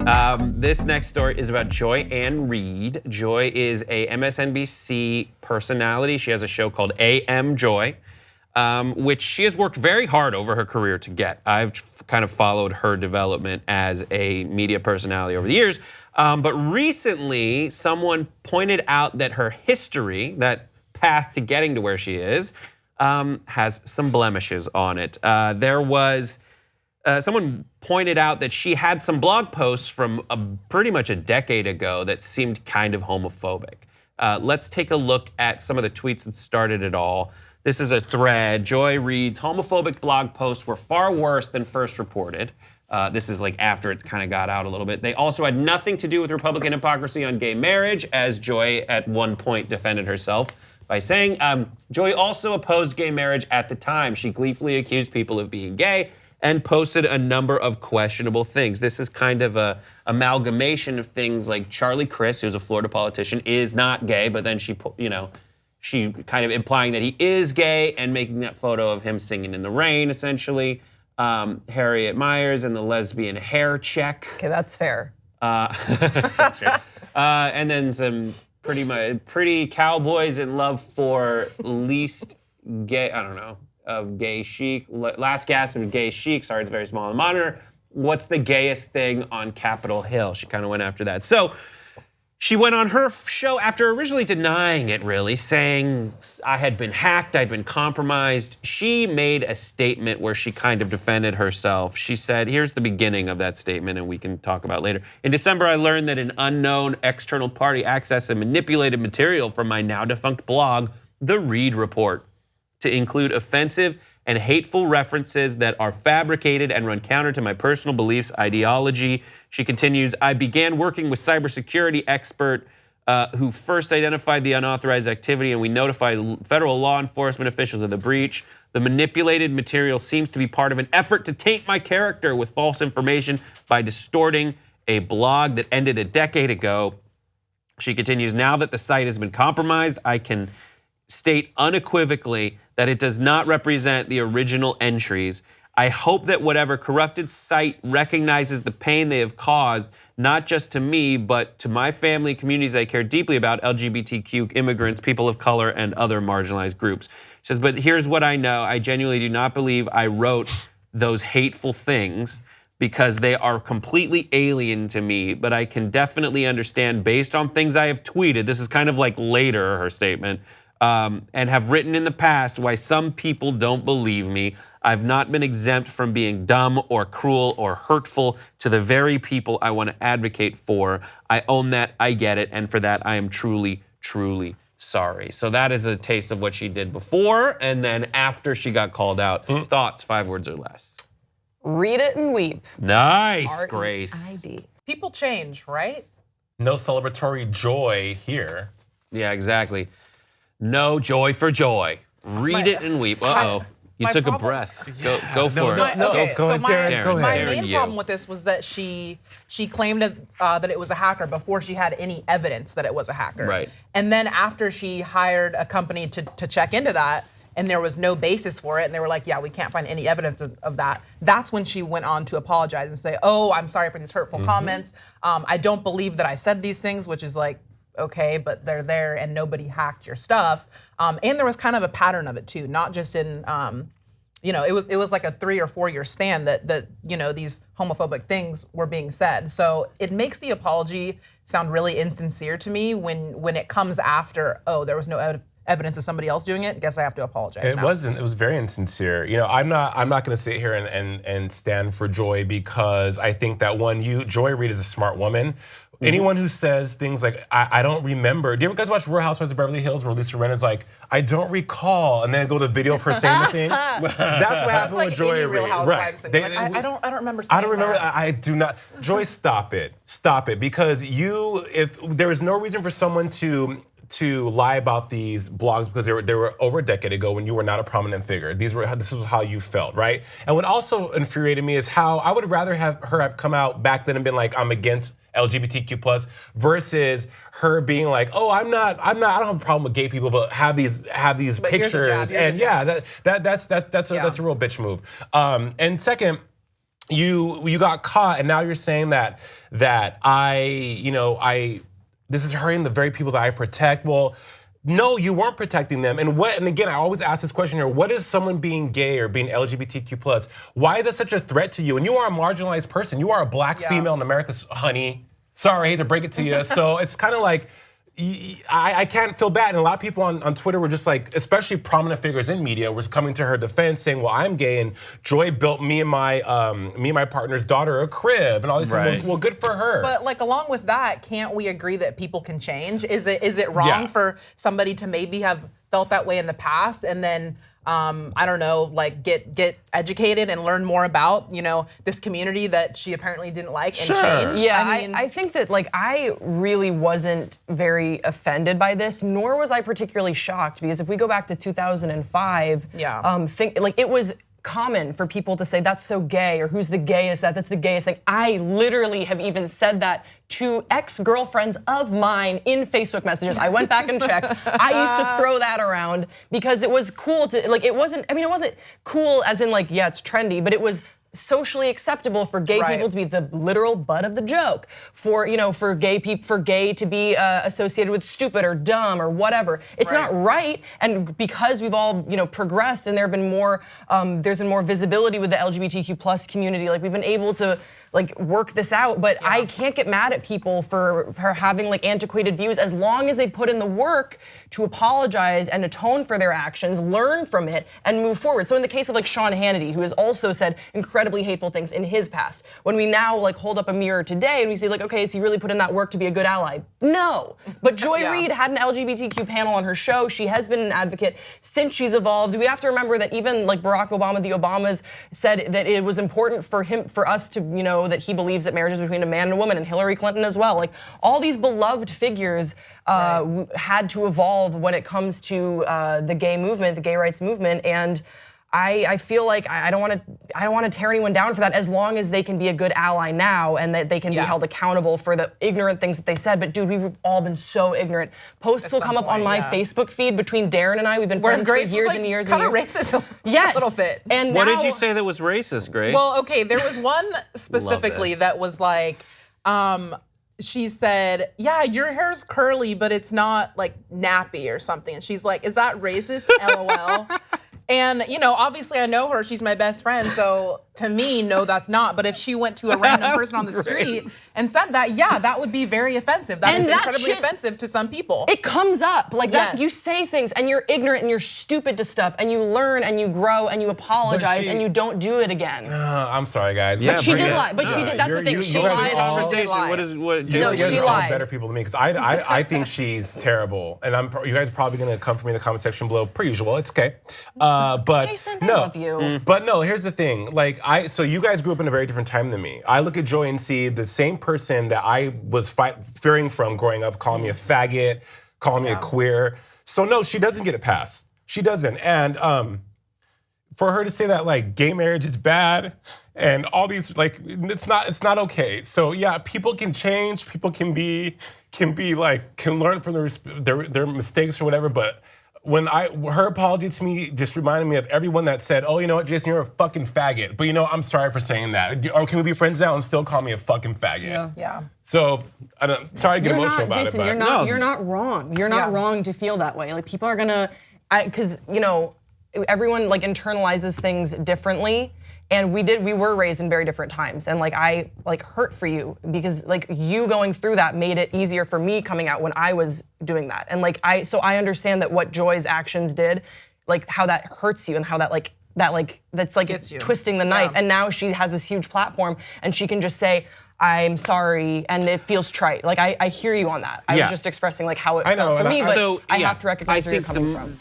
This next story is about Joy Ann Reid. Joy is a MSNBC personality. She has a show called AM Joy, which she has worked very hard over her career to get. I've kind of followed her development as a media personality over the years. But recently, someone pointed out that her history, that path to getting to where she is, has some blemishes on it. Someone pointed out that she had some blog posts from pretty much a decade ago that seemed kind of homophobic. Let's take a look at some of the tweets that started it all. This is a thread. Joy reads, homophobic blog posts were far worse than first reported. This is like after it kind of got out a little bit. They also had nothing to do with Republican hypocrisy on gay marriage, as Joy at one point defended herself by saying, Joy also opposed gay marriage at the time. She gleefully accused people of being gay and posted a number of questionable things. This is kind of a amalgamation of things like Charlie Crist, who's a Florida politician, is not gay, but then she kind of implying that he is gay and making that photo of him singing in the rain, essentially. Harriet Myers and the lesbian hair check. Okay, that's fair. That's fair. And then some pretty cowboys in love for least gay, I don't know, of gay chic. Last gasp of gay chic. Sorry, it's very small on the monitor. What's the gayest thing on Capitol Hill? She kind of went after that. So she went on her show after originally denying it, really, saying I had been hacked, I'd been compromised. She made a statement where she kind of defended herself. She said, here's the beginning of that statement, and we can talk about it later. In December, I learned that an unknown external party accessed and manipulated material from my now defunct blog, The Reid Report, to include offensive and hateful references that are fabricated and run counter to my personal beliefs, ideology. She continues, I began working with cybersecurity expert who first identified the unauthorized activity, and we notified federal law enforcement officials of the breach. The manipulated material seems to be part of an effort to taint my character with false information by distorting a blog that ended a decade ago. She continues, now that the site has been compromised, I can state unequivocally that it does not represent the original entries. I hope that whatever corrupted site recognizes the pain they have caused, not just to me, but to my family, communities I care deeply about, LGBTQ, immigrants, people of color, and other marginalized groups. She says, but here's what I know. I genuinely do not believe I wrote those hateful things because they are completely alien to me, but I can definitely understand based on things I have tweeted, this is kind of like later, her statement, and have written in the past why some people don't believe me. I've not been exempt from being dumb or cruel or hurtful to the very people I want to advocate for. I own that, I get it, and for that I am truly, truly sorry. So that is a taste of what she did before, and then after she got called out. Thoughts, 5 words or less. Read it and weep. Nice, Grace. R-E-I-D. People change, right? No celebratory joy here. Yeah, exactly. No joy for joy. Read it and weep. Uh-oh. You took a breath. Go for it. No, Okay, go so ahead, my, Darren. Go my ahead. main problem with this was that she claimed that it was a hacker before she had any evidence that it was a hacker. Right. And then after she hired a company to check into that, and there was no basis for it, and they were like, yeah, we can't find any evidence of that. That's when she went on to apologize and say, oh, I'm sorry for these hurtful comments. I don't believe that I said these things, which is like, okay, but they're there and nobody hacked your stuff. And there was kind of a pattern of it too, not just in, it was like a 3 or 4 year span that these homophobic things were being said. So it makes the apology sound really insincere to me when it comes after, oh, there was no evidence of somebody else doing it. Guess I have to apologize. It wasn't. It was very insincere. I'm not going to sit here and stand for Joy because I think that Joy Reid is a smart woman. Anyone who says things like, I don't remember. Do you guys watch Real Housewives of Beverly Hills where Lisa Rinna's like, I don't recall, and then go to the video of her saying the thing? That's what happened with Joy Reid. Right. I don't remember saying I don't remember. that. I do not. Joy, stop it. Stop it. Because if there is no reason for someone to lie about these blogs because they were over a decade ago when you were not a prominent figure. This was how you felt, right? And what also infuriated me is how I would rather have her come out back then and been like, I'm against LGBTQ+ versus her being like, oh, I don't have a problem with gay people, but have these But pictures. And yeah, that's a real bitch move. And second, you got caught, and now you're saying that this is hurting the very people that I protect. Well, no, you weren't protecting them. And again, I always ask this question here, what is someone being gay or being LGBTQ+? Why is that such a threat to you? And you are a marginalized person. You are a black female in America, honey. Sorry, I hate to break it to you. So it's kind of like, I can't feel bad. And a lot of people on Twitter were just like, especially prominent figures in media, was coming to her defense saying, well, I'm gay and Joy built me and my partner's daughter a crib and all these things. Well, good for her. But like along with that, can't we agree that people can change? Is it wrong for somebody to maybe have felt that way in the past and then I don't know, like get educated and learn more about, this community that she apparently didn't like and change? Yeah, I think that like I really wasn't very offended by this, nor was I particularly shocked, because if we go back to 2005, it was common for people to say that's so gay, or who's the gayest, that's the gayest thing. I literally have even said that to ex-girlfriends of mine in Facebook messages. I went back and checked. I used to throw that around because it was cool to, like, it wasn't cool as in like, yeah, it's trendy, but it was socially acceptable for gay people to be the literal butt of the joke, for gay to be associated with stupid or dumb or whatever. It's not right, and because we've all progressed and there's been more visibility with the LGBTQ+ community, like we've been able to like work this out, but I can't get mad at people for having like antiquated views as long as they put in the work to apologize and atone for their actions, learn from it, and move forward. So in the case of like Sean Hannity, who has also said incredibly hateful things in his past, when we now like hold up a mirror today and we say like, okay, has he really put in that work to be a good ally? No, but Joy Reid had an LGBTQ panel on her show. She has been an advocate since she's evolved. We have to remember that even like Barack Obama, the Obamas said that it was important for us to, that he believes that marriage is between a man and a woman, and Hillary Clinton as well. Like all these beloved figures had to evolve when it comes to the gay movement, the gay rights movement, and I feel like I don't want to tear anyone down for that, as long as they can be a good ally now and that they can be held accountable for the ignorant things that they said. But dude, we've all been so ignorant. Posts will come up on my Facebook feed between Darren and I. We've been friends for years and years and years. Racist a little bit. And what did you say that was racist, Grace? Well, okay, there was one specifically that was like, she said, yeah, your hair's curly, but it's not like nappy or something. And she's like, is that racist? LOL. And obviously I know her, she's my best friend, so to me, no, that's not. But if she went to a random person on the street and said that, yeah, that would be very offensive. That is incredibly offensive to some people. It comes up, like that, you say things and you're ignorant and you're stupid to stuff, and you learn and you grow and you apologize and you don't do it again. I'm sorry, guys. But she did lie, but she did, that's the thing, she lied. No, she lied. Better people than me, because I think she's terrible. And you guys are probably gonna come for me in the comment section below, per usual, it's okay. But Jason, I love you. But no, here's the thing. Like so you guys grew up in a very different time than me. I look at Joy and see the same person that I was fearing from growing up, calling me a faggot, calling me a queer. So no, she doesn't get a pass. She doesn't. And for her to say that like gay marriage is bad and all these, like, it's not okay. So yeah, people can change. People can learn from their mistakes or whatever. But when her apology to me just reminded me of everyone that said, oh, you know what, Jason, you're a fucking faggot. But I'm sorry for saying that. Or can we be friends now and still call me a fucking faggot? Yeah. So, sorry to get emotional about Jason, it. But you're not wrong. You're not wrong to feel that way. Like people are gonna, because everyone like internalizes things differently. And we were raised in very different times, and like I hurt for you, because like you going through that made it easier for me coming out when I was doing that. And like so I understand that what Joy's actions did, like how that hurts you and how that's like twisting the knife. And now she has this huge platform and she can just say, I'm sorry, and it feels trite. Like I hear you on that. I was just expressing like how it felt for me, but I have to recognize where you're coming from.